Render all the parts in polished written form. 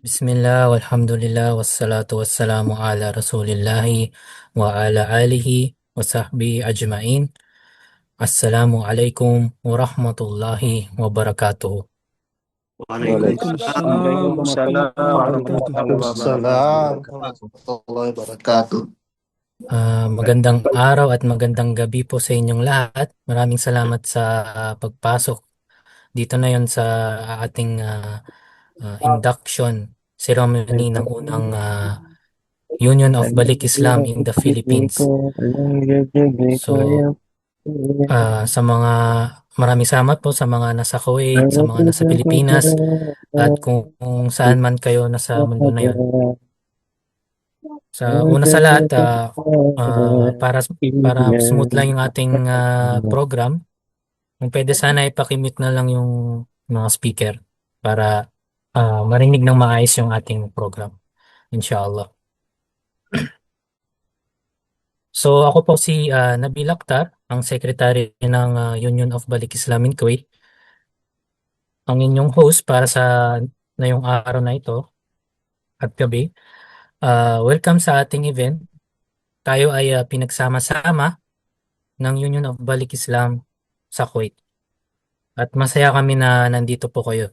Bismillah, walhamdulillah, wassalatu wassalamu ala rasulillahi wa ala alihi wa sahbihi ajma'in. Assalamu alaikum warahmatullahi wabarakatuh. وعليكم Waalaikumsalam السلام ورحمة الله وبركاته. warahmatullahi wabarakatuh. Magandang araw at magandang gabi po sa inyong lahat. Maraming salamat sa pagpasok dito na yon sa ating induction ceremony ng unang Union of Balik Islam in the Philippines. So, sa mga maraming salamat po sa mga nasa Kuwait, sa mga nasa Pilipinas, at kung saan man kayo nasa mundo na yon. Sa una sa lahat, para smooth lang yung ating program, kung pwede sana ipakimute na lang yung mga speaker para marinig ng maayos yung ating program. Inshallah. So ako po si Nabil Akhtar, ang secretary ng Union of Balik Islam in Kuwait. Ang inyong host para sa ngayong araw na ito at gabi. Welcome sa ating event. Tayo ay pinagsama-sama ng Union of Balik Islam sa Kuwait. At masaya kami na nandito po kayo.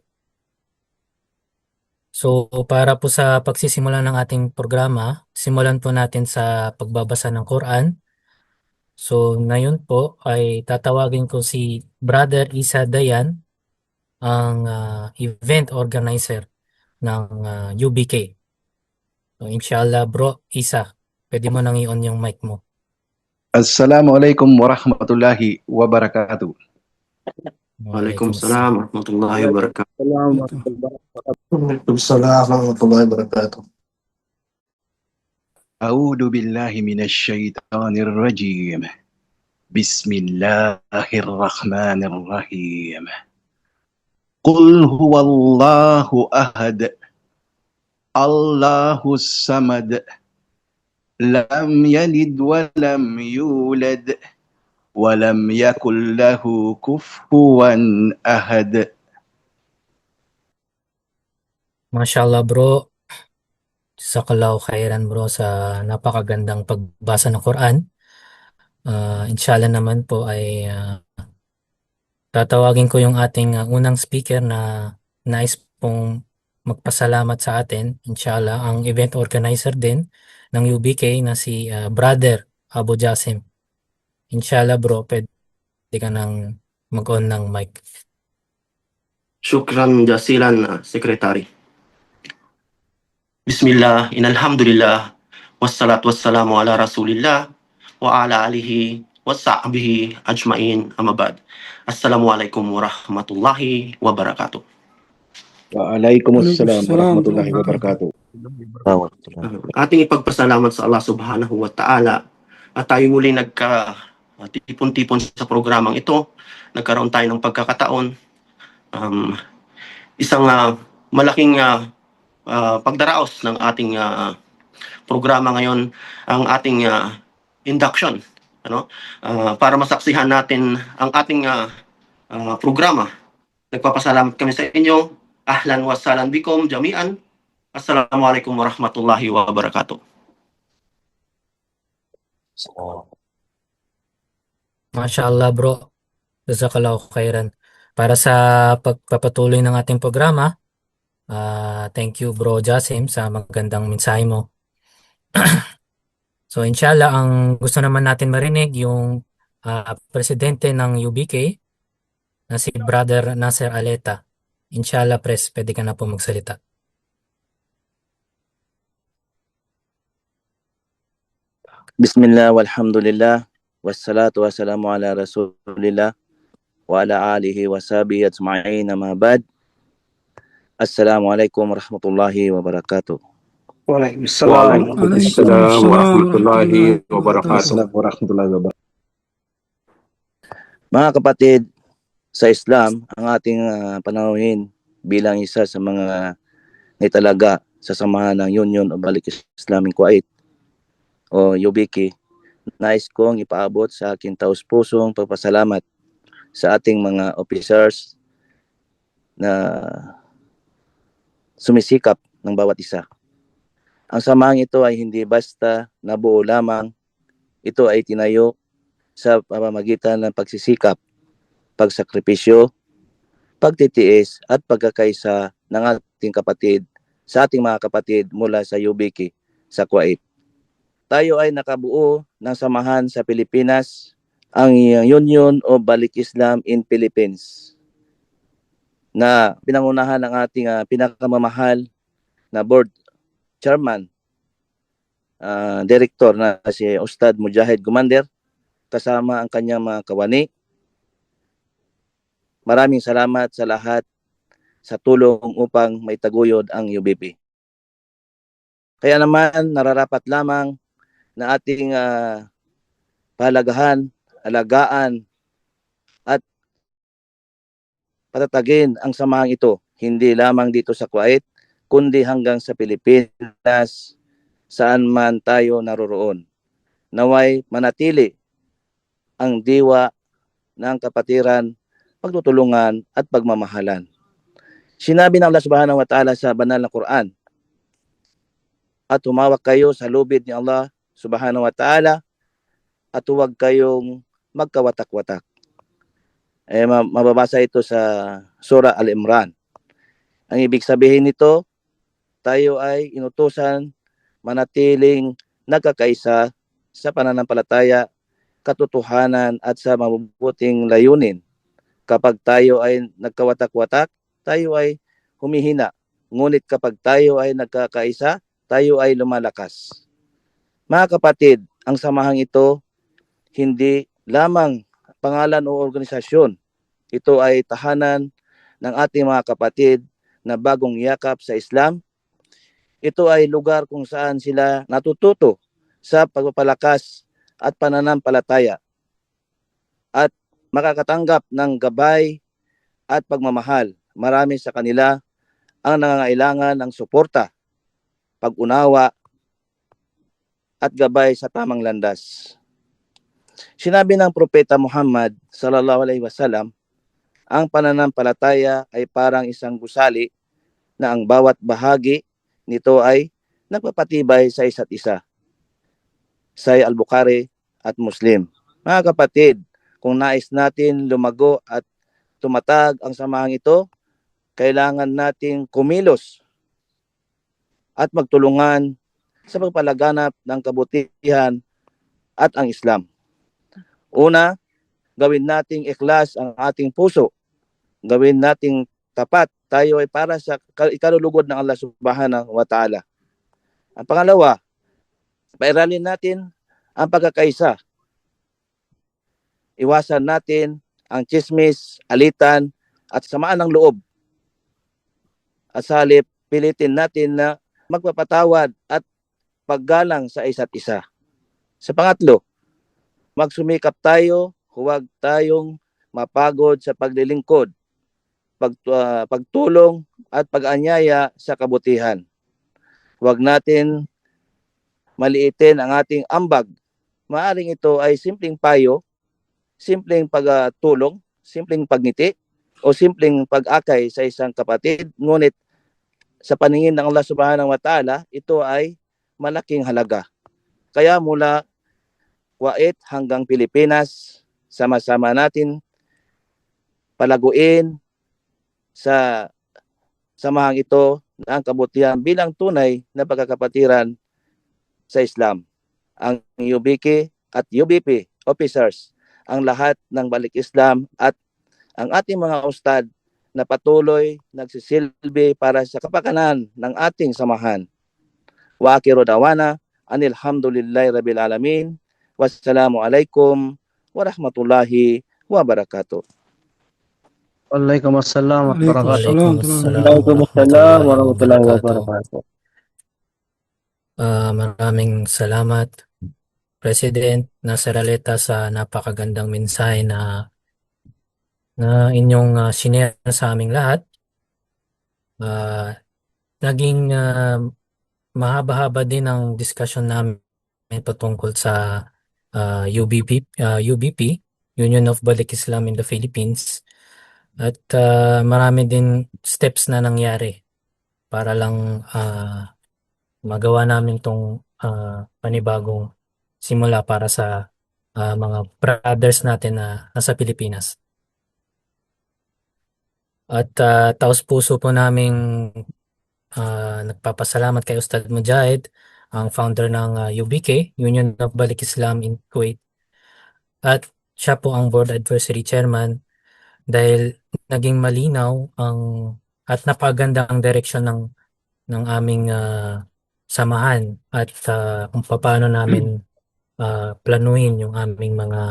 So para po sa pagsisimula ng ating programa, simulan po natin sa pagbabasa ng Quran. So ngayon po ay tatawagin ko si Brother Isa Dayan, ang event organizer ng UBK. So, inshallah bro, Isa, pwede mo nang i-on yung mic mo. Assalamualaikum warahmatullahi wabarakatuh. Waalaikumsalam warahmatullahi wabarakatuh. Waalaikumsalam warahmatullahi wabarakatuh. A'udzu billahi minasyaitonir rajim. Bismillahirrahmanirrahim. Qul huwallahu ahad. Allahus samad. Lam yalid wa lam yulad. Walam yakul lahu kufuwan ahad. Mashallah bro, jazakallahu khairan bro sa napakagandang pagbasa ng Quran. Inshallah naman po ay tatawagin ko yung ating unang speaker na nais pong magpasalamat sa atin. Inshallah, ang event organizer din ng UBK na si Brother Abu Jasim. Inshallah bro, pwede ka nang mag-on ng mic. Shukran jasilan, Secretary. Bismillah, inalhamdulillah, wassalatu wassalamu ala rasulillah, wa ala alihi, wa sahbihi ajma'in, amabad. Assalamualaikum warahmatullahi wabarakatuh. Waalaikumsalam warahmatullahi wabarakatuh. Ating ipagpasalamat sa Allah subhanahu wa ta'ala at tayo muli nagka-tipon-tipon sa programang ito. Nagkaroon tayo ng pagkakataon. Isang malaking pagdaraos ng ating programa ngayon, ang ating induction, para masaksihan natin ang ating programa. Nagpapasalamat kami sa inyo. Ahlan wa salan bikum jami'an. Assalamualaikum warahmatullahi wabarakatuh. Mashallah bro, jazakallahu khairan. Para sa pagpapatuloy ng ating programa, thank you bro Jasim sa magandang mensahe mo. So inshallah, ang gusto naman natin marinig yung presidente ng UBK na si Brother Nasser Aleta. Inshallah press, pwede ka na po magsalita. Bismillah walhamdulillah wassalatu wassalamu ala rasulillah wa ala alihi wa sahbihi ajma'in, amma ba'd. Assalamualaikum warahmatullahi wabarakatuh. Waalaikumsalam warahmatullahi wabarakatuh. Mga kapatid sa Islam, ang ating panauhin bilang isa sa mga naitalaga sa samahan ng Union of Balik Islam in Kuwait o UBK, nais kong ipaabot sa aking taus-pusong pagpasalamat sa ating mga officers na sumisikap ng bawat isa. Ang samahang ito ay hindi basta nabuo lamang, ito ay tinayo sa pamamagitan ng pagsisikap, pagsakripisyo, pagtitiis at pagkakaisa ng ating kapatid sa ating mga kapatid mula sa UBK sa Kuwait. Tayo ay nakabuo ng samahan sa Pilipinas, ang Union of Balik Islam in Philippines, na pinangunahan ng ating pinakamamahal na board chairman, director na si Ustad Mujahid Gumander, kasama ang kanyang mga kawani. Maraming salamat sa lahat sa tulong upang maitaguyod ang UBP. Kaya naman nararapat lamang na ating pahalagahan, alagaan at patatagin ang samahang ito, hindi lamang dito sa Kuwait, kundi hanggang sa Pilipinas, saan man tayo naroroon. Naway manatili ang diwa ng kapatiran, pagtutulungan at pagmamahalan. Sinabi ng Allah Subhanahu wa Ta'ala sa banal na Quran, at humawak kayo sa lubid ni Allah Subhanahu wa Ta'ala at huwag kayong magkawatak-watak. Mababasa ito sa Surah Al-Imran. Ang ibig sabihin nito, tayo ay inutusan manatiling nagkakaisa sa pananampalataya, katotohanan at sa mabubuting layunin. Kapag tayo ay nagkawatak-watak, tayo ay humihina. Ngunit kapag tayo ay nagkakaisa, tayo ay lumalakas. Mga kapatid, ang samahang ito, hindi lamang pangalan o organisasyon. Ito ay tahanan ng ating mga kapatid na bagong yakap sa Islam. Ito ay lugar kung saan sila natututo sa pagpapalakas at pananampalataya at makakatanggap ng gabay at pagmamahal. Marami sa kanila ang nangangailangan ng suporta, pag-unawa at gabay sa tamang landas. Sinabi ng Propeta Muhammad sallallahu alaihi wasallam, ang pananampalataya ay parang isang gusali na ang bawat bahagi nito ay nagpapatibay sa isa't isa. Sahih Al-Bukhari at Muslim. Mga kapatid, kung nais natin lumago at tumatag ang samahang ito, kailangan nating kumilos at magtulungan sa pagpalaganap ng kabutihan at ang Islam. Una, gawin nating ikhlas ang ating puso. Gawin nating tapat. Tayo ay para sa ikalulugod ng Allah Subhanahu wa Ta'ala. Ang pangalawa, pairalin natin ang pagkakaisa. Iwasan natin ang chismis, alitan, at samaan ng loob. At sa halip, pilitin natin na magpapatawad at paggalang sa isa't isa. Sa pangatlo, magsumikap tayo, huwag tayong mapagod sa paglilingkod, pagtulong at pag-anyaya sa kabutihan. Huwag natin maliitin ang ating ambag. Maaring ito ay simpleng payo, simpleng pagtulong, simpleng pagngiti, o simpleng pag-akay sa isang kapatid. Ngunit sa paningin ng Allah Subhanahu wa Ta'ala, ito ay malaking halaga. Kaya mula Kuwait hanggang Pilipinas, sama-sama natin palaguin sa samahang ito ang kabutihan bilang tunay na pagkakapatiran sa Islam. Ang UBK at UBP officers, ang lahat ng Balik Islam at ang ating mga ustad na patuloy nagsisilbi para sa kapakanan ng ating samahan. Wa akhiru dawana anil hamdulillahi rabbil alamin. Wassalamu alaikum warahmatullahi wabarakatuh. Waalaikumsalam warahmatullahi Waalaikumsalam warahmatullahi wabarakatuh. wabarakatuh. Maraming salamat, President Nasser Aleta, sa napakagandang mensahe na inyong sinare sa aming lahat. Naging mahaba-haba din ang discussion namin patungkol sa UBP, Union of Balik Islam in the Philippines. At marami din steps na nangyari para lang magawa namin tong panibagong simula para sa mga brothers natin na nasa Pilipinas. At taos puso po naming nagpapasalamat kay Ustad Mujahid, ang founder ng UBK, Union of Balik Islam in Kuwait. At siya po ang board advisory chairman dahil naging malinaw at napaganda ang direksyon ng aming samahan at kung paano namin planuhin yung aming mga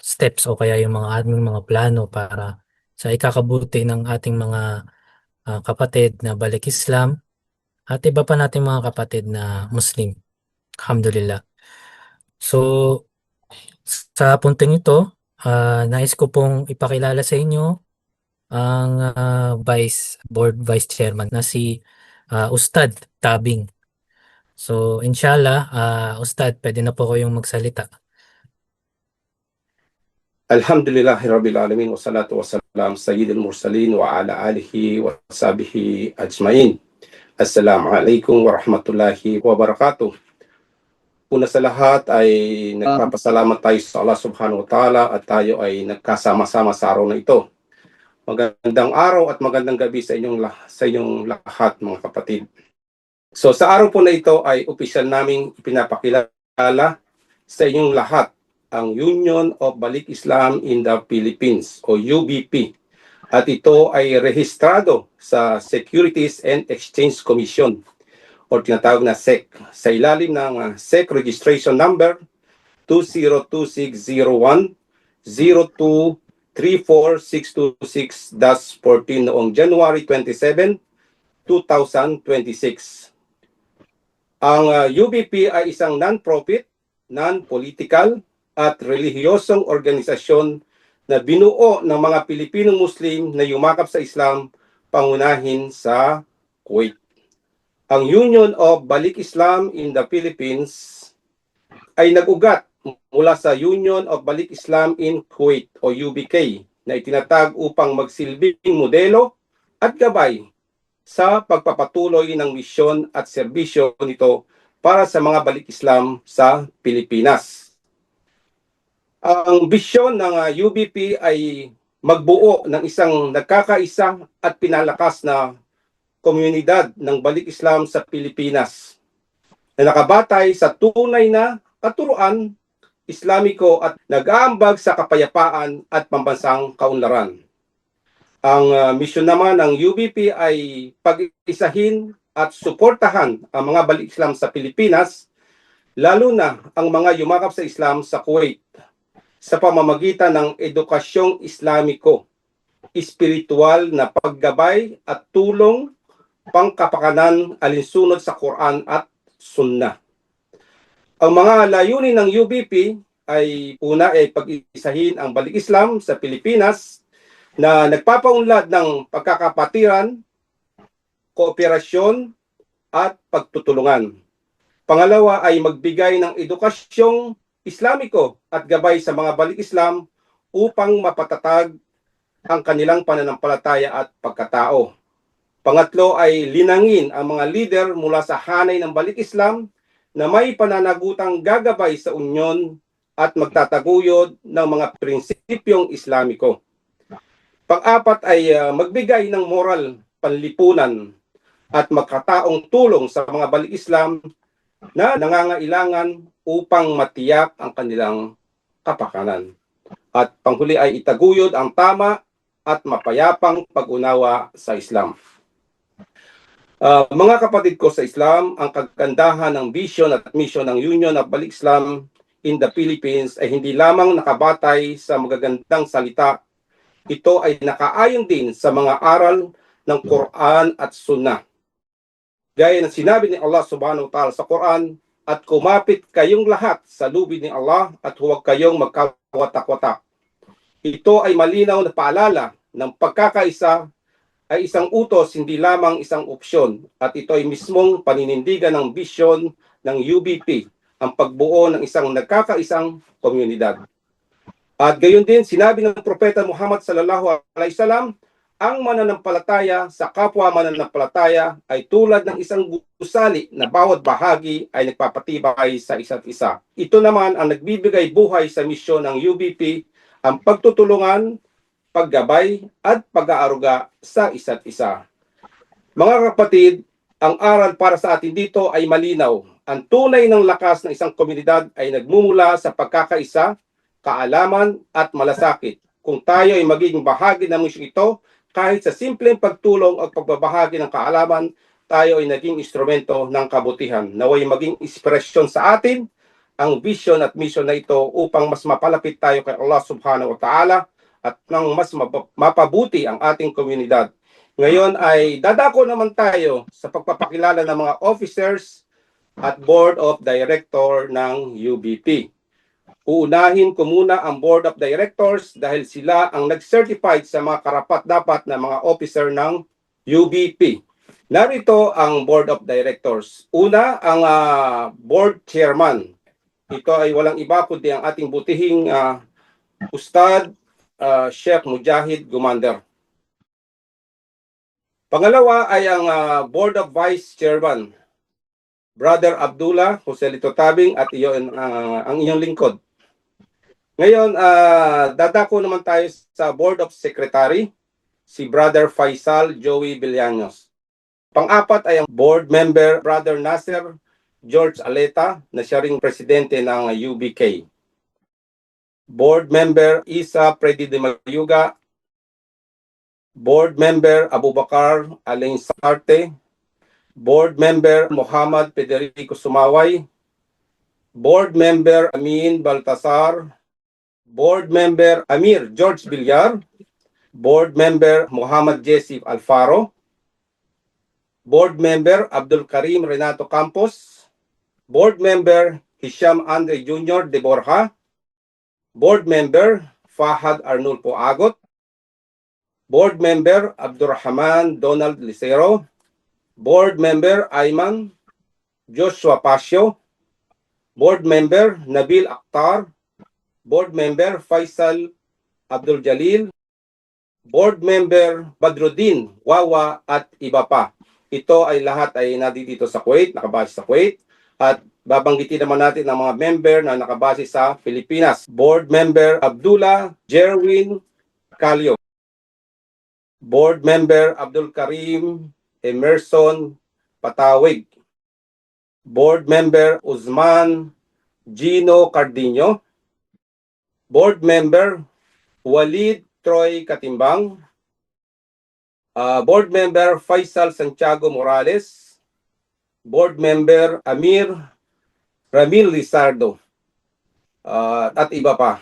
steps o kaya yung aming mga plano para sa ikakabuti ng ating mga kapatid na balik Islam at iba pa nating mga kapatid na Muslim. Alhamdulillah. So, sa puntong ito, nais ko pong ipakilala sa inyo ang board vice chairman na si Ustad Tabing. So, inshallah, Ustad, pwede na po kayong magsalita. Alhamdulillahirabbil alamin wassalatu wassalam sayyidil mursalin wa ala alihi wa sahbihi ajmain. Assalamualaikum warahmatullahi wabarakatuh. Una sa lahat ay nagpapasalamat tayo sa Allah subhanahu wa ta'ala at tayo ay nagkasama-sama sa araw na ito. Magandang araw at magandang gabi sa inyong lahat mga kapatid. So sa araw po na ito ay opisyal naming ipinapakilala sa inyong lahat ang Union of Balik Islam in the Philippines o UBP. At ito ay rehistrado sa Securities and Exchange Commission o tinatawag na SEC sa ilalim ng SEC registration number 2026010234626-14 noong January 27, 2026. Ang UBP ay isang non-profit, non-political at relihiyosong organisasyon na binuo ng mga Pilipinong Muslim na yumakap sa Islam, pangunahin sa Kuwait. Ang Union of Balik Islam in the Philippines ay nag-ugat mula sa Union of Balik Islam in Kuwait o UBK na itinatag upang magsilbing modelo at gabay sa pagpapatuloy ng misyon at serbisyo nito para sa mga balik Islam sa Pilipinas. Ang bisyon ng UBP ay magbuo ng isang nagkakaisa at pinalakas na komunidad ng balik Islam sa Pilipinas na nakabatay sa tunay na katuruan Islamiko at nag-aambag sa kapayapaan at pambansang kaunlaran. Ang misyon naman ng UBP ay pag-isahin at suportahan ang mga balik Islam sa Pilipinas, lalo na ang mga yumakap sa Islam sa Kuwait, sa pamamagitan ng edukasyong Islamiko, espiritual na paggabay at tulong pangkapakanan alinsunod sa Quran at Sunnah. Ang mga layunin ng UBP ay una ay pag-isahin ang balik Islam sa Pilipinas na nagpapaunlad ng pagkakapatiran, kooperasyon at pagtutulungan. Pangalawa ay magbigay ng edukasyong Islamiko at gabay sa mga balik Islam upang mapatatag ang kanilang pananampalataya at pagkatao. Pangatlo ay linangin ang mga lider mula sa hanay ng balik Islam na may pananagutang gagabay sa unyon at magtataguyod ng mga prinsipyong Islamiko. Pang-apat ay magbigay ng moral panlipunan at magkataong tulong sa mga balik Islam na nangangailangan upang matiyak ang kanilang kapakanan. At panghuli ay itaguyod ang tama at mapayapang pag-unawa sa Islam. Mga kapatid ko sa Islam, ang kagandahan ng vision at mission ng Union of Balik Islam in the Philippines ay hindi lamang nakabatay sa magagandang salita. Ito ay nakaayon din sa mga aral ng Quran at Sunnah. Gaya ng sinabi ni Allah subhanahu wa ta'ala sa Quran, at kumapit kayong lahat sa lubid ni Allah at huwag kayong magkawatak-watak. Ito ay malinaw na paalala ng pagkakaisa ay isang utos, hindi lamang isang opsyon. At ito ay mismong paninindigan ng bisyon ng UBP, ang pagbuo ng isang nagkakaisang komunidad. At gayon din, sinabi ng Propeta Muhammad sallallahu alaihi wasallam, ang mananampalataya sa kapwa mananampalataya ay tulad ng isang gusali na bawat bahagi ay nagpapatibay sa isa't isa. Ito naman ang nagbibigay buhay sa misyon ng UBP, ang pagtutulungan, paggabay at pag-aaruga sa isa't isa. Mga kapatid, ang aral para sa atin dito ay malinaw. Ang tunay ng lakas ng isang komunidad ay nagmumula sa pagkakaisa, kaalaman at malasakit. Kung tayo ay magiging bahagi ng misyon ito, kahit sa simpleng pagtulong at pagbabahagi ng kaalaman, tayo ay naging instrumento ng kabutihan. Naway maging inspirasyon sa atin ang vision at mission na ito upang mas mapalapit tayo kay Allah subhanahu wa ta'ala at nang mas mapabuti ang ating komunidad. Ngayon ay dadako naman tayo sa pagpapakilala ng mga officers at board of director ng UBP. Uunahin ko muna ang Board of Directors dahil sila ang nag-certified sa mga karapat-dapat na mga officer ng UBP. Narito ang Board of Directors. Una, ang Board Chairman. Ito ay walang iba kundi ang ating butihing Ustad Sheikh Mujahid Gumander. Pangalawa ay ang Board of Vice Chairman, Brother Abdullah Joselito Tabing at ang inyong lingkod. Ngayon, dadako naman tayo sa Board of Secretary, si Brother Faisal Joey Villanos. Pang-apat ay ang Board Member Brother Nasser George Aleta na siya ring presidente ng UBK. Board Member Isa Predi de Mayuga. Board Member Abubakar Alain Sarte. Board Member Muhammad Federico Sumaway. Board Member Amin Baltasar. Board Member Amir George Villar, Board Member Muhammad Jesse Alfaro, Board Member Abdul Karim Renato Campos, Board Member Hisham Andre Jr. de Borja, Board Member Fahad Arnulfo Agot, Board Member Abdurrahman Donald Licero, Board Member Ayman Joshua Pasio, Board Member Nabil Akhtar, Board Member Faisal Abdul Jalil, Board Member Badruddin Wawa at iba pa. Ito ay lahat ay nandito sa Kuwait, nakabase sa Kuwait. At babanggitin naman natin ang mga member na nakabase sa Pilipinas. Board Member Abdullah Jerwin Calio. Board Member Abdul Karim Emerson Patawig. Board Member Uzman Gino Cardino. Board Member Walid Troy Katimbang, Board Member Faisal Santiago Morales, Board Member Amir Ramil Lizardo, at iba pa.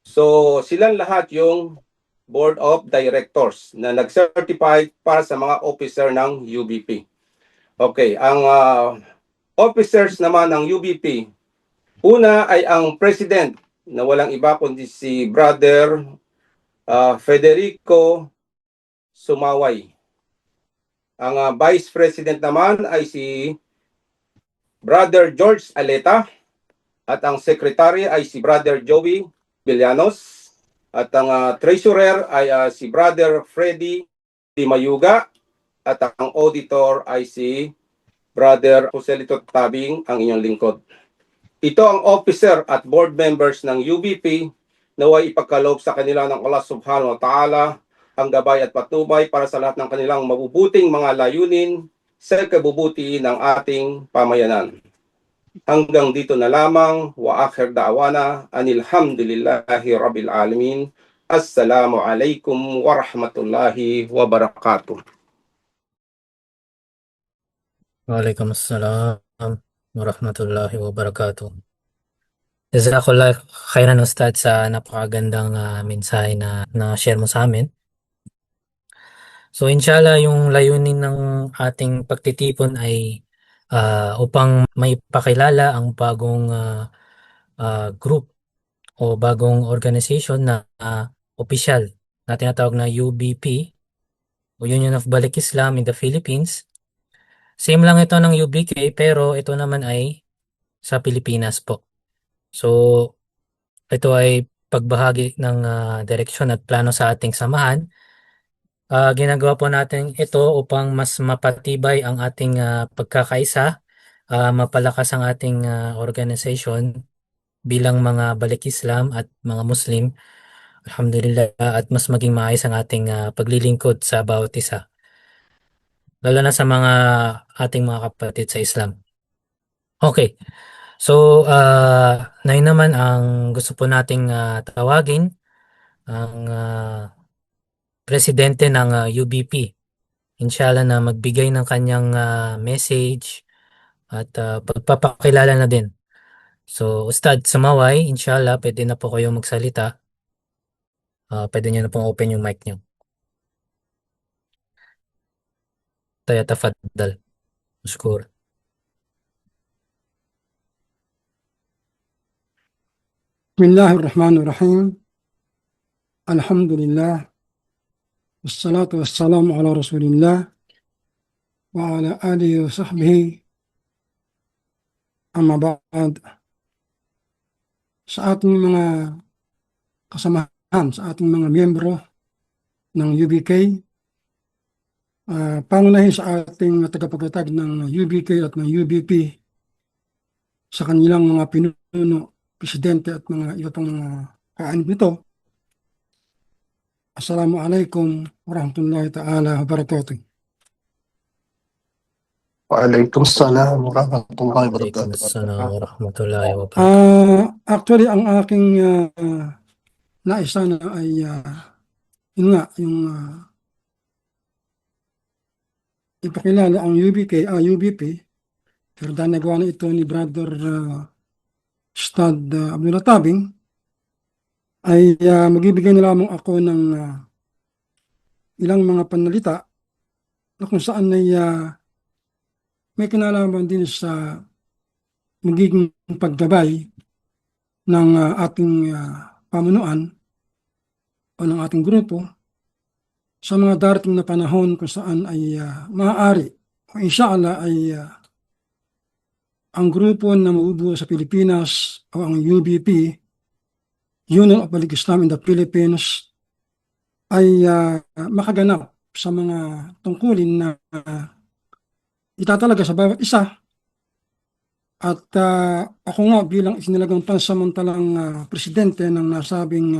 So silang lahat yung Board of Directors na nag-certify para sa mga officer ng UBP. Okay, ang officers naman ng UBP, una ay ang President na walang iba kundi si Brother Federico Sumaway. Ang Vice President naman ay si Brother George Aleta at ang Secretary ay si Brother Joey Villanos at ang Treasurer ay si Brother Freddy Di Mayuga at ang Auditor ay si Brother Joselito Tabing, ang inyong lingkod. Ito ang officer at board members ng UBP naway ipagkaloob sa kanila ng Allah subhanahu wa ta'ala ang gabay at patnubay para sa lahat ng kanilang mabubuting mga layunin sa kabubuti ng ating pamayanan. Hanggang dito na lamang, wa akhir da'wana anilhamdulillahi rabbil alamin. Assalamu alaikum warahmatullahi wabarakatuh. Waalaikumsalam warahmatullahi wabarakatuh. Jazakallah khairan Ustad sa napakagandang mensahe na share mo sa amin. So inshallah yung layunin ng ating pagtitipon ay upang may pakilala ang bagong group o bagong organization na opisyal na tinatawag na UBP o Union of Balik Islam in the Philippines. Same lang ito ng UBK pero ito naman ay sa Pilipinas po. So ito ay pagbahagi ng direksyon at plano sa ating samahan Ginagawa po natin ito upang mas mapatibay ang ating pagkakaisa, mapalakas ang ating organization bilang mga Balik Islam at mga Muslim. Alhamdulillah, at mas maging maayos ang ating paglilingkod sa bawat isa, lalo na sa mga ating mga kapatid sa Islam. Okay. So, na yun naman ang gusto po nating tawagin ang presidente ng UBP. Inshallah na magbigay ng kanyang message at pagpapakilala na din. So, Ustad Sumaway, inshallah, pwede na po kayong magsalita. Pwede nyo na pong open yung mic nyo. Tayo tafaddal. Mashkur. بسم الله الرحمن الرحيم الحمد لله والصلاة والسلام على رسول الله وعلى آله وصحبه أما بعد. Sa ating mga kasamahan, sa ating mga miyembro ng UBK, pangunahin sa ating tagapagtatag ng UBK at ng UBP, sa kanilang mga pinuno, presidente at mga iba pang mga kaanib nito. Assalamualaikum warahmatullahi ta'ala wabarakatuh. Waalaikumsalam warahmatullahi wabarakatuh. Waalaikumsalam warahmatullahi wabarakatuh. Actually, ang aking naisa na ay yun nga, yung ipakilala ang UBP, pero dahil nagawa na ito ni Brother Ustad Abdullah Tabing, ay magbibigay na lamang ako ng ilang mga panalita na kung saan ay may kinalaman din sa magiging paggabay ng ating pamunuan o ng ating grupo sa mga darating na panahon kung saan ay maaari o inshallah ay ang grupo na mabubuo sa Pilipinas o ang UBP, Union of Balik Islam in the Philippines, ay makaganap sa mga tungkulin na itatalaga sa bawat isa. At ako nga bilang isinilagang pansamantalang presidente ng nasabing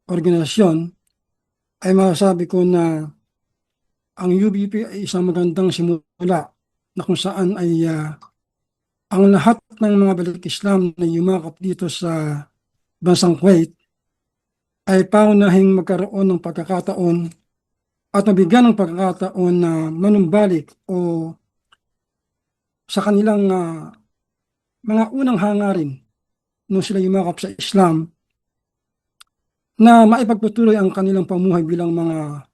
organisasyon, ay masasabi ko na ang UBP ay isang magandang simula na kung saan ay ang lahat ng mga Balik Islam na yumakap dito sa bansang Kuwait ay paunahing magkaroon ng pagkakataon at nabigyan ng pagkakataon na manumbalik o sa kanilang mga unang hangarin nung sila yumakap sa Islam, na maipagpatuloy ang kanilang pamuhay bilang mga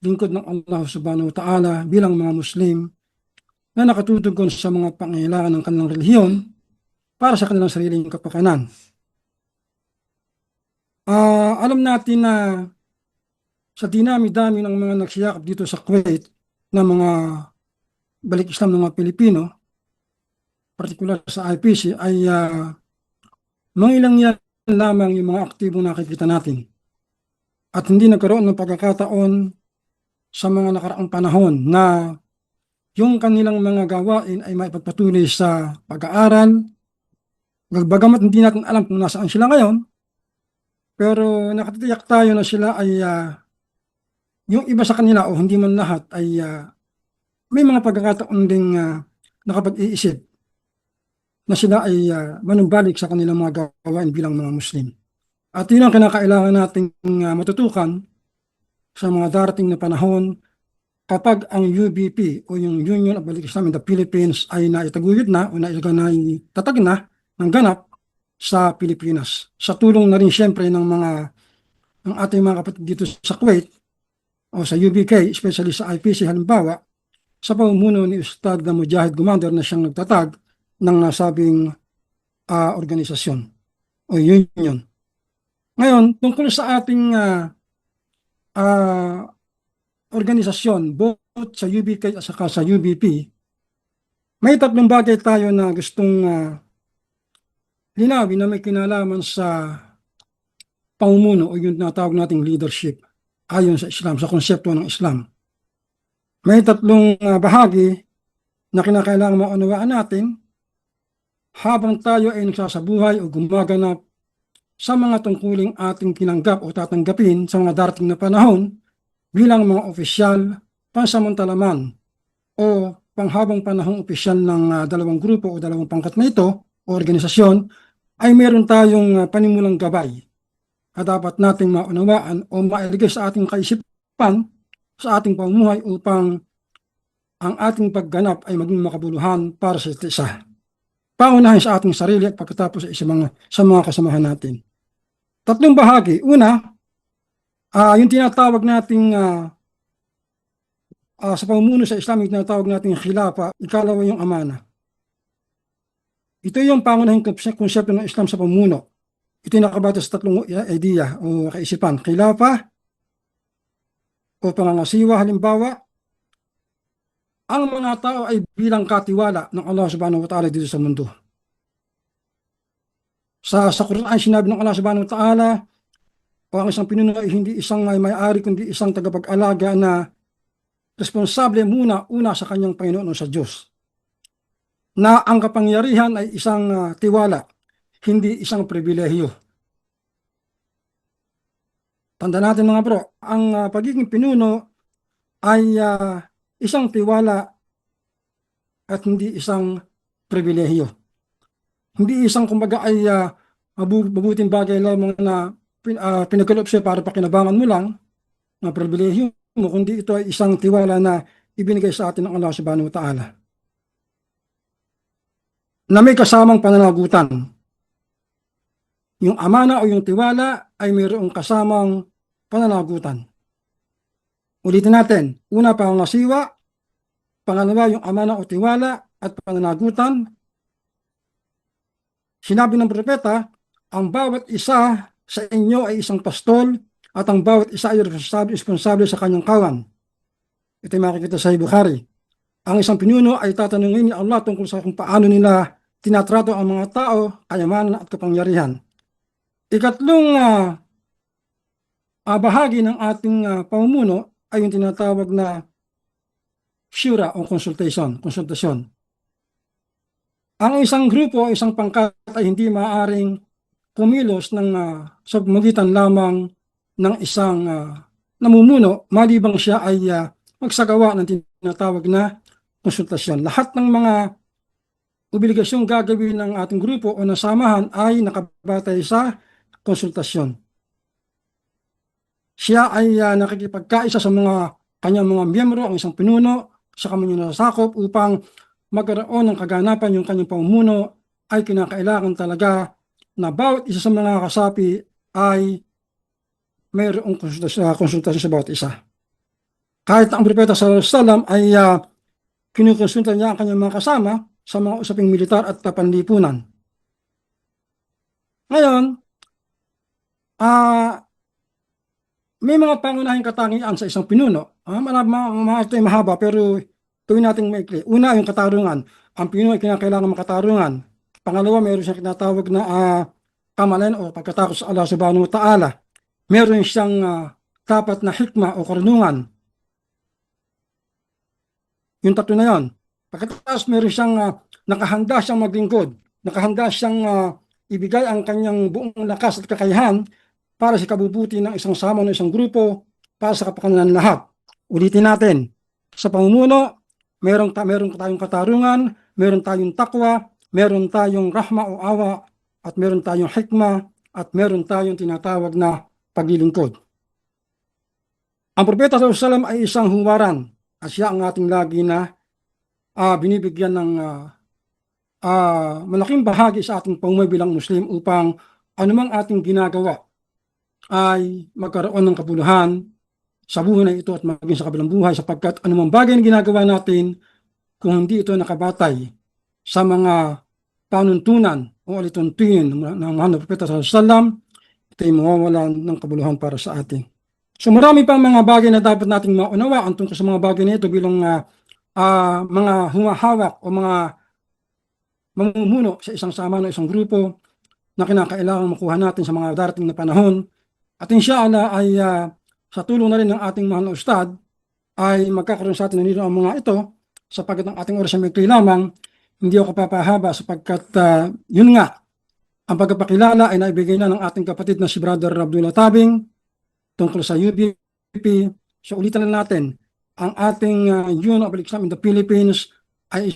lingkod ng Allah subhanahu wa ta'ala, bilang mga Muslim na nakatutugon sa mga pangailangan ng kanilang relihiyon para sa kanilang sariling kapakanan. Alam natin na sa dinami-dami ng mga nagsiyakap dito sa Kuwait na mga Balik Islam ng mga Pilipino, partikular sa IPC, ay mangilang yan lamang yung mga aktibong nakikita natin. At hindi nagkaroon ng pagkakataon sa mga nakaraang panahon na yung kanilang mga gawain ay maipagpatuloy sa pag-aaral. Bagamat hindi natin alam kung nasaan sila ngayon, pero nakatitiyak tayo na sila ay yung iba sa kanila o hindi man lahat ay may mga pagkakataon ding nakapag-iisip na sila ay manumbalik sa kanilang mga gawain bilang mga Muslim. At yun ang kinakailangan nating matutukan sa mga darating na panahon kapag ang UBP o yung Union of Balik Islam in the Philippines ay naitaguyod na o naitatag na ng ganap sa Pilipinas. Sa tulong na rin siyempre ng ating mga kapatid dito sa Kuwait o sa UBK, especially sa IPC halimbawa, sa pamumuno ni Ustad na Mujahid Gumander na siyang nagtatag ng nasabing organisasyon o union. Ngayon, tungkol sa ating organisasyon, both sa UBK at saka sa UBP, may tatlong bagay tayo na gustong linawin na may kinalaman sa pamumuno o yung natawag nating leadership. ayon sa Islam, sa konsepto ng Islam. May tatlong bahagi na kinakailangan maunawaan natin habang tayo ay nagsasabuhay o gumaganap sa mga tungkuling ating tinanggap o tatanggapin sa mga darating na panahon bilang mga opisyal, pansamantalaman o panghabang panahong opisyal ng dalawang grupo o dalawang pangkat na ito o organisasyon, ay meron tayong panimulang gabay na dapat nating maunawaan o mailagay sa ating kaisipan, sa ating pamumuhay upang ang ating pagganap ay maging makabuluhan para sa isa't isa. Paunahin sa ating sarili at pagkatapos sa mga kasamahan natin. Tatlong bahagi. Una, yung tinatawag nating sa pamumuno sa Islam, yung tinatawag nating khilafa. Ikalawa yung amana. Ito yung pangunahing konsepto ng Islam sa pamumuno. Ito yung nakabata sa tatlong idea o kaisipan. Khilafa o pangangasiwa, halimbawa, ang mga tao ay bilang katiwala ng Allah subhanahu wa ta'ala dito sa mundo. Sa Quran ay sinabi ng Allah subhanahu wa ta'ala, o ang isang pinuno ay hindi isang may-ari kundi isang tagapag-alaga na responsable una sa kanyang Panginoon o sa Diyos. Na ang kapangyarihan ay isang tiwala, hindi isang pribilehyo. Tanda natin mga bro, ang pagiging pinuno ay isang tiwala at hindi isang pribilehyo. Hindi isang kumbaga ay mabuting bagay lamang na pinagkaloob siya para pakinabangan mo lang na pribilehyo mo, kundi ito ay isang tiwala na ibinigay sa atin ng Allah subhanahu wa ta'ala. Na may kasamang pananagutan. Yung amana o yung tiwala ay mayroong kasamang pananagutan. Ulitin natin. Una, pangangasiwa. Pangalawa, yung amana o tiwala at pananagutan. Sinabi ng propeta, ang bawat isa sa inyo ay isang pastol at ang bawat isa ay responsable sa kanyang kawan. Ito ay makikita sa Bukhari. Ang isang pinuno ay tatanungin ni Allah tungkol sa kung paano nila tinatrato ang mga tao, kayamanan at kapangyarihan. Ikatlong bahagi ng ating pamumuno ay yung tinatawag na shura o konsultasyon. Ang isang grupo o isang pangkat ay hindi maaaring kumilos sa pamamagitan lamang ng isang namumuno malibang siya ay magsagawa ng tinatawag na konsultasyon. Lahat ng mga obligasyong gagawin ng ating grupo o nasamahan ay nakabatay sa konsultasyon. Siya ay nakikipagkaisa sa kanyang mga miyembro, ang isang pinuno, sa kanyang nasakop upang magkaroon ng kaganapan yung kanyang pamumuno ay kinakailangan talaga na bawat isa sa mga kasapi ay mayroong konsultasyon sa bawat isa. Kahit ang propeta sallallahu alaihi wasallam ay kinukonsulta niya ang kanyang mga kasama sa mga usaping militar at panlipunan. Ngayon, may mga pangunahing katangian sa isang pinuno. Ito ay mahaba pero tuwin natin maikli. Una, yung katarungan. Ang pinuno ay kinakailangan makatarungan. Pangalawa, mayroon siyang tinatawag na kamalan o pagkatakot sa Allah subhanahu wa ta'ala. Mayroon siyang tapat na hikma o karunungan. Yung tatlo na yon. Pagkatapos mayroon siyang nakahanda siyang maglingkod. Nakahanda siyang ibigay ang kanyang buong lakas at kakayahan para sa kabubuti ng isang sama ng isang grupo, para sa kapakanan ng lahat. Ulitin natin, sa pamumuno, meron tayong katarungan, meron tayong takwa, meron tayong rahma o awa, at meron tayong hikma, at meron tayong tinatawag na paglilingkod. Ang propeta sallallahu alaihi wasallam ay isang huwaran, at siya ang ating lagi na binibigyan ng malaking bahagi sa ating pamumuhay bilang Muslim upang anumang ating ginagawa ay magkaroon ng kabuluhan sa buhay na ito at maging sa kabilang buhay, sapagkat anumang bagay na ginagawa natin kung hindi ito nakabatay sa mga panuntunan o alituntunin ng mahal na propeta sallallahu alaihi wasallam, ito ay mawawalan ng kabuluhan para sa atin. So marami pang mga bagay na dapat nating maunawaan tungkol sa mga bagay na ito bilang mga humahawak o mga mamumuno sa isang sama o isang grupo na kinakailangan makuha natin sa mga darating na panahon. At inshallah ay sa tulong na rin ng ating mahal na ustad, ay magkakaroon sa atin nito ang mga ito, sapagkat ang ating oras ay may lamang. Hindi ako papahaba sapagkat yun nga, ang pagpapakilala ay naibigay na ng ating kapatid na si Brother Abdullah Tabing tungkol sa UBP. So ulitan na natin, ang ating Union of Islam in the Philippines ay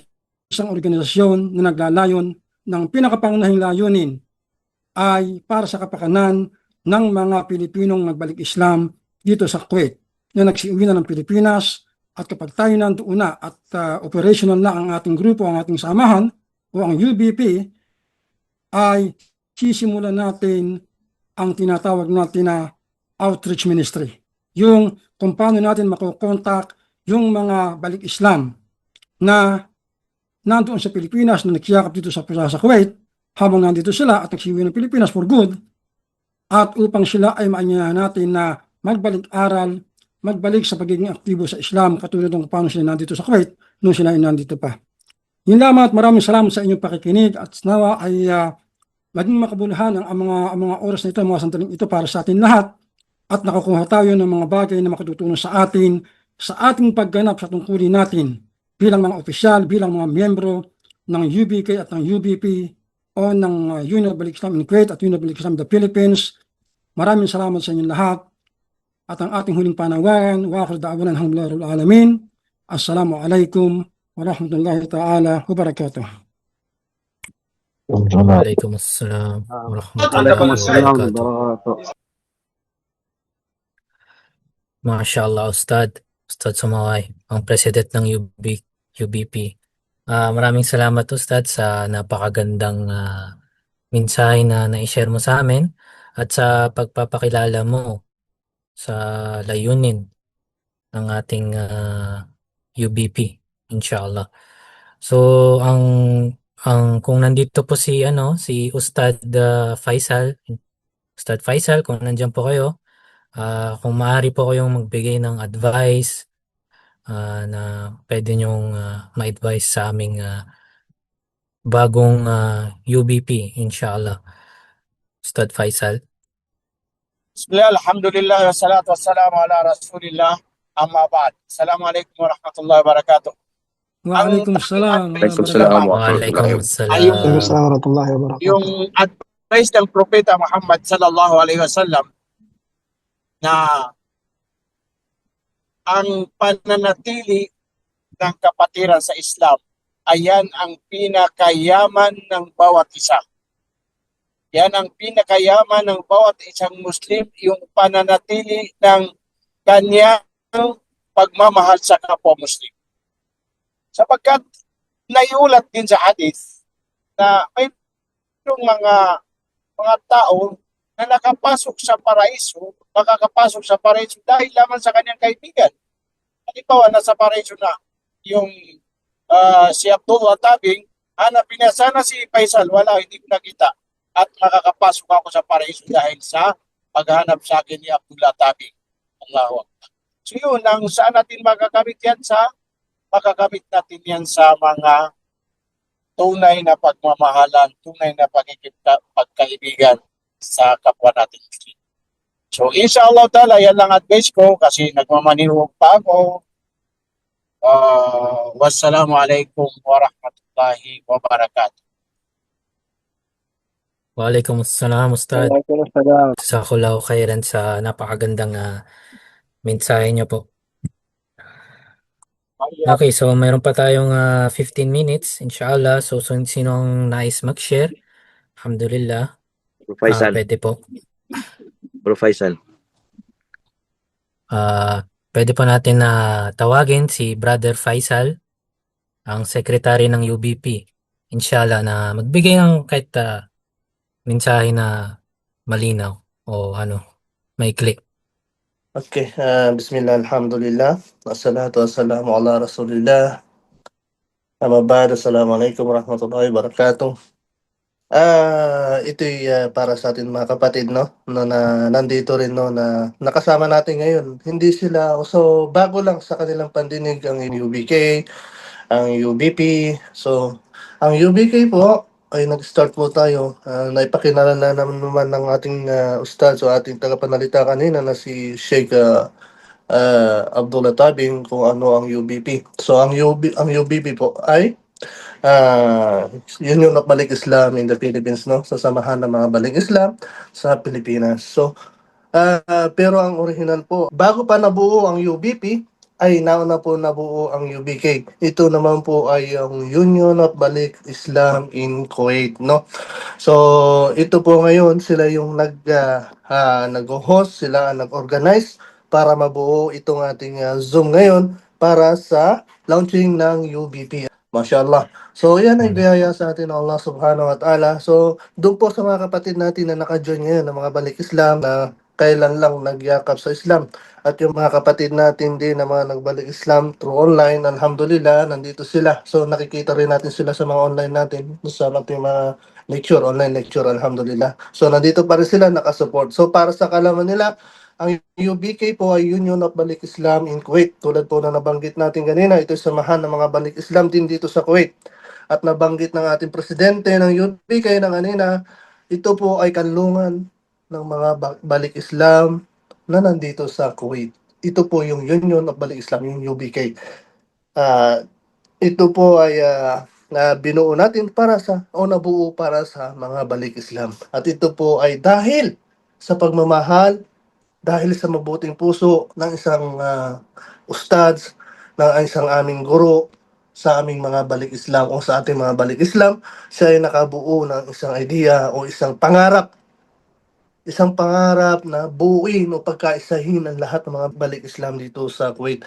isang organisasyon na naglalayon ng pinakapangunahing layunin ay para sa kapakanan ng mga Pilipinong nagbalik Islam dito sa Kuwait na nagsiuwi na ng Pilipinas, at kapag tayo nandoon na at operational na ang ating grupo, ang ating samahan o ang UBP, ay sisimulan natin ang tinatawag natin na outreach ministry. Yung kung paano natin makokontak yung mga balik Islam na nandoon sa Pilipinas, na nagsiyakap dito sa Kuwait, habang nandito sila at nagsiuwi ng Pilipinas for good, at upang sila ay maanyayahan natin na magbalik-aral, magbalik sa pagiging aktibo sa Islam, katulad ng paano sila nandito sa Kuwait nung sila ay nandito pa. Yun lamang, at maraming salamat sa inyong pakikinig, at nawa ay maging makabuluhan ang mga oras na ito, mga sandaling ito para sa atin lahat, at nakakuha tayo ng mga bagay na makatutulong sa atin, sa ating pagganap sa tungkulin natin bilang mga opisyal, bilang mga miyembro ng UBK at ng UBP o ng Union of Islam in Kuwait at Union of Islam in the Philippines. Maraming salamat sa inyong lahat. At ang ating huling panawagan, wa akhir da'wana alhamdulillahirabbil alamin. Assalamualaikum warahmatullahi ta'ala wabarakatuh. Waalaikumsalam warahmatullahi wabarakatuh. Mashallah, Ustad Sumaway, ang president ng UBP. Maraming salamat, Ustad, sa napakagandang mensahe na na-share mo sa amin at sa pagpapakilala mo sa layunin ng ating UBP, inshallah. So kung nandito po si Ustad Faisal, kung nandiyan po kayo, kung maaari po kayong magbigay ng advice na pwede nyong ma-advise sa aming bagong UBP, inshallah. Ustad Faisal. Bismillah, alhamdulillah, wassalatu wassalamu ala rasulillah, amma ba'd. Assalamualaikum warahmatullahi wabarakatuh. Waalaikumsalam. Waalaikumsalam. Yung advice ng Propeta Muhammad sallallahu alaihi wasallam na ang pananatili ng kapatiran sa Islam, ayan ang pinakayaman ng bawat isa. Yan ang pinakayaman ng bawat isang Muslim, yung pananatili ng kanyang pagmamahal sa kapwa Muslim. Sapagkat naiulat din sa hadith na may mga tao na nakapasok sa paraiso, makakapasok sa paraiso dahil lamang sa kanyang kaibigan. Halimbawa, nasa paraiso na yung si Abdullah Tabing, hanapin niya, sana si Faisal, wala, hindi ko nakita. At makakapasok ako sa paraiso dahil sa paghanap sa akin ni Abdullah Tabing. Allahu Akbar. So yun, saan natin makakamit yan makakamit natin yan sa mga tunay na pagmamahalan, tunay na pagkaibigan sa kapwa natin. So inshallah ta'ala, yan lang advice ko kasi nagmamaniwag pa ako. Wassalamualaikum warahmatullahi wabarakatuh. Waalaikumsalam, Ustad. Jazakallahu khairan sa napakagandang mensahe niyo po. Okay, so mayroon pa tayong 15 minutes, inshallah. So sinong nais mag-share? Alhamdulillah. Bro Faisal. Pwede po. Bro Faisal. Pwede po natin na tawagin si Brother Faisal, ang secretary ng UBP. Inshallah na magbigay ng kahit mensahe na malinaw o may click. Okay, bismillah, alhamdulillah, wassalatu wassalamu ala rasulillah, amma ba'd, assalamualaikum warahmatullahi wabarakatuh. Ito'y para sa atin mga kapatid, no, na nandito rin, no, na nakasama natin ngayon. Hindi sila, so bago lang sa kanilang pandinig ang UBK, ang UBP. So ang UBK po, ay nag-start po tayo, naipakilala na naman ng ating ustad o ating tagapanalita kanina na si Sheikh Abdullah Tabing kung ano ang UBP. So ang UBP po ay Union of Balik Islam in the Philippines, no? Sa samahan ng mga Balik Islam sa Pilipinas. So pero ang original po, bago pa nabuo ang UBP, ay nauna po nabuo ang UBK. Ito naman po ay ang Union of Balik Islam in Kuwait, no? So, ito po ngayon, sila yung nag-host, sila ang nag-organize para mabuo itong ating Zoom ngayon para sa launching ng UBP. Mashallah. So, yan ay biyaya sa atin ng Allah subhanahu wa ta'ala. So, doon po sa mga kapatid natin na naka-join ngayon ng mga Balik Islam na kailan lang nagyakap sa Islam. At yung mga kapatid natin din na mga nagbalik Islam through online, alhamdulillah, nandito sila. So nakikita rin natin sila sa mga online natin, sa ating mga lecture, online lecture, alhamdulillah. So nandito pa rin sila, nakasupport. So para sa kalaman nila, ang UBK po ay Union of Balik Islam in Kuwait. Tulad po na nabanggit natin kanina, ito samahan ng mga Balik Islam din dito sa Kuwait. At nabanggit ng ating presidente ng UBK na kanina, ito po ay kanlungan ng mga Balik Islam na nandito sa Kuwait. Ito po yung Union of Balik Islam, yung UBK. Ito po ay binuo natin para sa, o nabuo para sa mga Balik Islam. At ito po ay dahil sa pagmamahal, dahil sa mabuting puso ng isang ustads, ng isang aming guro, sa aming mga Balik Islam o sa ating mga Balik Islam, siya ay nakabuo ng isang idea o isang pangarap na buuin o pagkaisahin ang lahat ng mga Balik Islam dito sa Kuwait.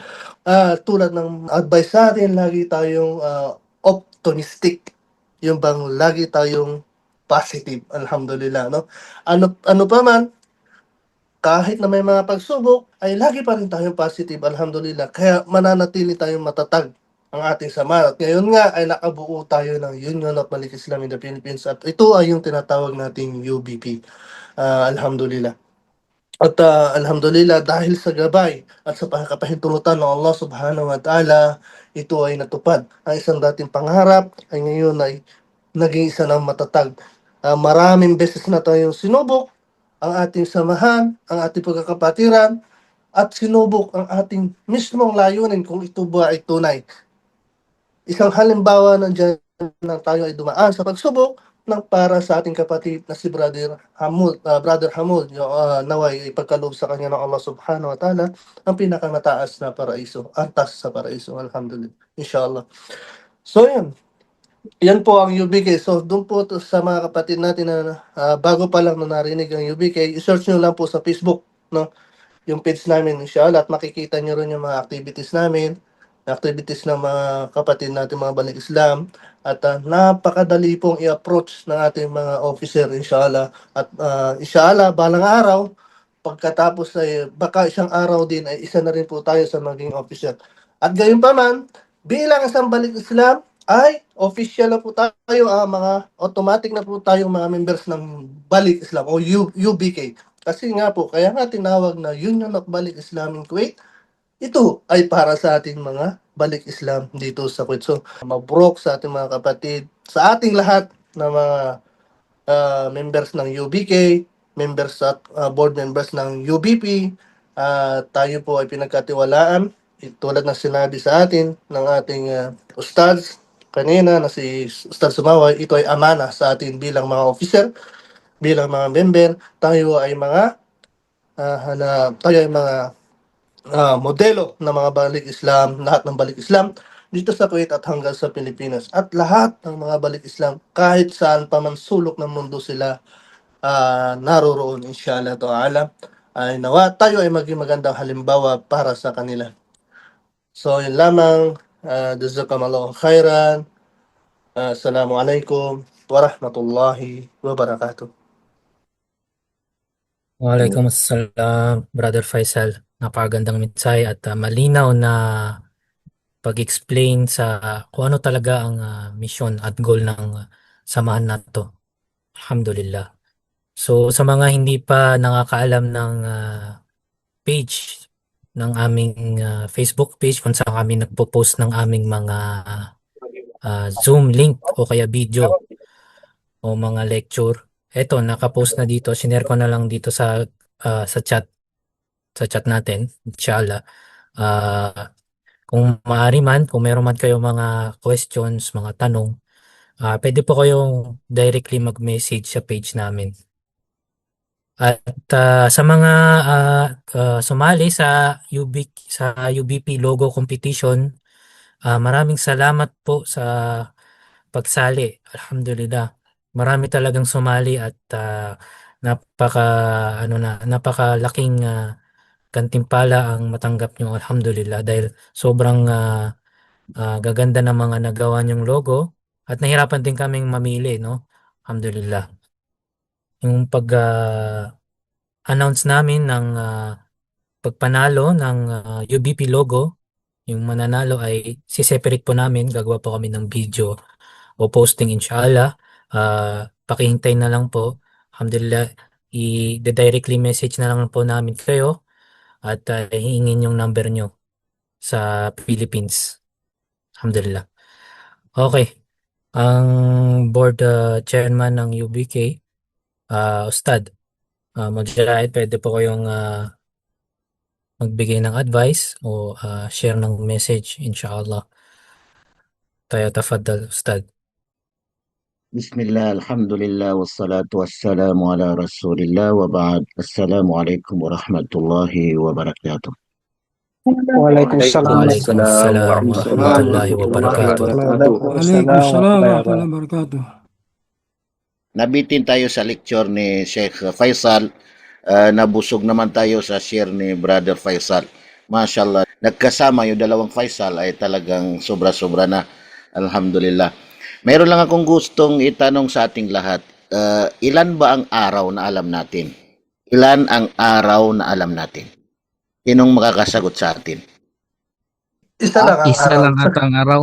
Tulad ng advice sa atin, lagi tayong optimistic. Yung bang lagi tayong positive, alhamdulillah, no? Ano pa man, kahit na may mga pagsubok, ay lagi pa rin tayong positive, alhamdulillah. Kaya mananatili tayong matatag ang ating samahan. At ngayon nga ay nakabuo tayo ng Union of Balik Islam in the Philippines. At ito ay yung tinatawag nating UBP. Alhamdulillah. At alhamdulillah, dahil sa gabay at sa kapahintulutan ng Allah subhanahu wa ta'ala, ito ay natupad. Ang isang dating pangarap ay ngayon ay naging isa ng matatag. Maraming beses na tayong sinubok ang ating samahan, ang ating pagkakapatiran, at sinubok ang ating mismong layunin kung ito ba ay tunay. Isang halimbawa nandiyan na tayo ay dumaan sa pagsubok ng para sa ating kapatid na si Brother Hamud, naway ipagkaloob sa kanya ng Allah subhanahu wa ta'ala ang pinakamataas na paraiso, antas sa paraiso, alhamdulillah, inshallah. So yan po ang UBK. So doon po sa mga kapatid natin na bago pa lang na narinig ang UBK, i-search nyo lang po sa Facebook, no? Yung page namin, inshallah, at makikita nyo rin yung mga activities namin, activities ng mga kapatid natin, mga Balik Islam, at napakadali pong i-approach ng ating mga officer, inshallah. At inshallah, balang araw, pagkatapos ay baka isang araw din ay isa na rin po tayo sa maging officer. At gayon pa man, bilang isang Balik Islam, ay official na po tayo, mga automatic na po tayo mga members ng Balik Islam o UBK. Kasi nga po, kaya nga tinawag na Union of Balik Islam in Kuwait, ito ay para sa ating mga Balik Islam dito sa Kuwait. So, mabrok sa ating mga kapatid, sa ating lahat na mga members ng UBK, members at board members ng UBP, tayo po ay pinagkatiwalaan. Tulad ng sinabi sa atin ng ating ustads kanina na si Ustad Sumaway, ito ay amana sa atin bilang mga officer, bilang mga member. Tayo ay mga modelo ng mga Balik Islam, lahat ng Balik Islam dito sa Kuwait at hanggang sa Pilipinas. At lahat ng mga Balik Islam, kahit saan pa man sulok ng mundo sila naroroon, inshallah ta'ala, ay nawa tayo ay maging magandang halimbawa para sa kanila. So yun lamang, jazakumullahu khairan. Assalamualaikum warahmatullahi wabarakatuh. Waalaikumsalam, Brother Faisal. Napakagandang mensahe at malinaw na pag-explain sa kung ano talaga ang mission at goal ng samahan na to. Alhamdulillah. So sa mga hindi pa nakakaalam ng page ng aming Facebook page kung saan kami nagpo-post ng aming mga Zoom link o kaya video, o mga lecture. Eto, nakapost na dito. Sinare ko na lang dito sa chat natin. Inshallah. Kung maaari man, kung meron man kayo mga questions, mga tanong, pwede po kayong directly mag-message sa page namin. At sa mga sumali sa UBP logo competition, maraming salamat po sa pagsali. Alhamdulillah. Marami talagang sumali at napakalaking gantimpala ang matanggap nyo. Alhamdulillah, dahil sobrang gaganda ng mga nagawa nyong logo at nahirapan din kaming mamili, no? Alhamdulillah. Yung announce namin ng pagpanalo ng UBP logo, yung mananalo ay si-separate po namin, gagawa po kami ng video o posting inshallah. Pakihintay na lang po. Alhamdulillah, i-directly message na lang po namin kayo at hihingin yung number nyo sa Philippines. Alhamdulillah. Okay. Ang board chairman ng UBK, Ustad, Mujahid, pwede po kayong magbigay ng advice o share ng message inshallah. Tayo tafaddal, Ustad. Bismillah, alhamdulillah, wassalatu wassalamu ala rasulillah wa ba'd. Assalamu alaikum warahmatullahi wabarakatuh. Waalaikumsalam warahmatullahi wabarakatuh. Waalaikumsalam warahmatullahi wabarakatuh. Nabitin tayo sa lecture ni Sheikh Faisal. Nabusog naman tayo sa share ni Brother Faisal. Mashallah, nagkasama yung dalawang Faisal ay talagang sobra-sobra na. Alhamdulillah. Meron lang akong gustong itanong sa ating lahat. Ilan ba ang araw na alam natin? Ilan ang araw na alam natin? Sinong makakasagot sa atin? Isa lang ang Isa araw. lang atang araw.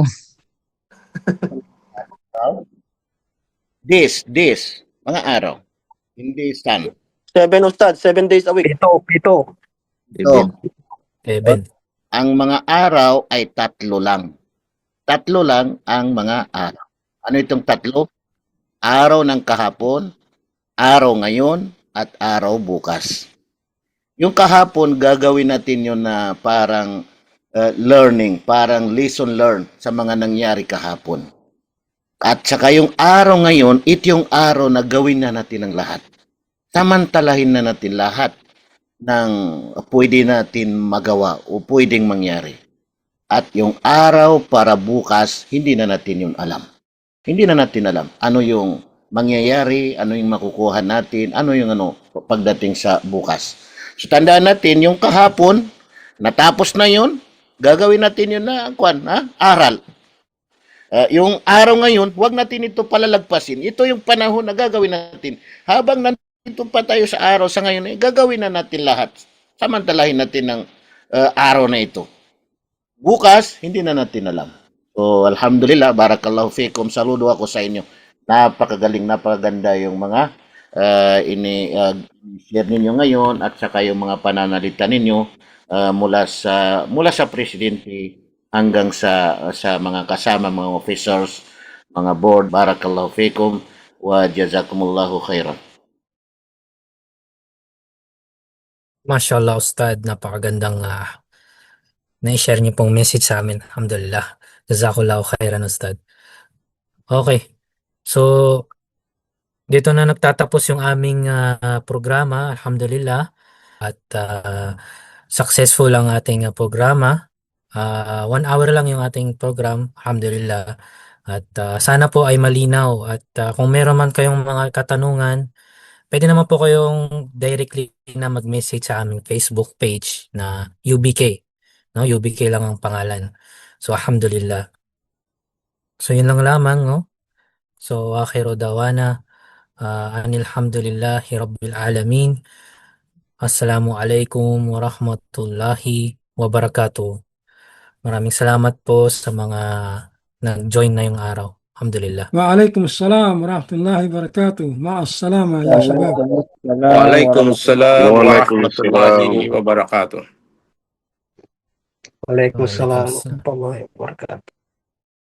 This, mga araw. Hindi sun. 7, Ustad, 7 days a week. So, Eben. ang mga araw ay 3 lang. 3 lang ang mga araw. Ano itong 3? Araw ng kahapon, araw ngayon, at araw bukas. Yung kahapon, gagawin natin yun na parang learning, parang lesson learned sa mga nangyari kahapon. At saka yung araw ngayon, ito yung araw na gawin na natin ang lahat. Samantalahin na natin lahat ng pwede natin magawa o pwedeng mangyari. At yung araw para bukas, hindi na natin yun alam. Hindi na natin alam ano yung mangyayari, ano yung makukuha natin, ano yung pagdating sa bukas. So tandaan natin, yung kahapon, natapos na yun, gagawin natin yun na aral. Yung araw ngayon, huwag natin ito palalagpasin. Ito yung panahon na gagawin natin. Habang nandito pa tayo sa araw sa ngayon, gagawin na natin lahat. Samantalahin natin ng araw na ito. Bukas, hindi na natin alam. So, alhamdulillah, barakallahu fikum. Saludo ako sa inyo. Napakagaling, napakaganda yung mga share ninyo ngayon at saka yung mga pananalita ninyo mula sa presidente hanggang sa mga kasama, mga officers, mga board. Barakallahu fikum wa jazakumullahu khairan. Mashallah, Ustad, napakagandang na-share niyo pong message sa amin. Alhamdulillah. Jazakallahu khairan, Ustad. Okay. So, dito na nagtatapos yung aming programa. Alhamdulillah. At successful ang ating programa. 1 hour lang yung ating program. Alhamdulillah. At sana po ay malinaw. At kung meron man kayong mga katanungan, pwede naman po kayong directly na mag-message sa aming Facebook page na UBK. No, UBK lang ang pangalan. So, alhamdulillah. So, yun lang lamang, no? So, akhiru dawana anilhamdulillahi rabbil alamin. Assalamualaikum warahmatullahi wabarakatuh. Maraming salamat po sa mga nag-join na yung araw. Alhamdulillah. Waalaikumsalam warahmatullahi wabarakatuh. Ma'assalama ya shabab. Waalaikumsalam warahmatullahi wabarakatuh. Waalaikumsalam warahmatullahi wabarakatuh.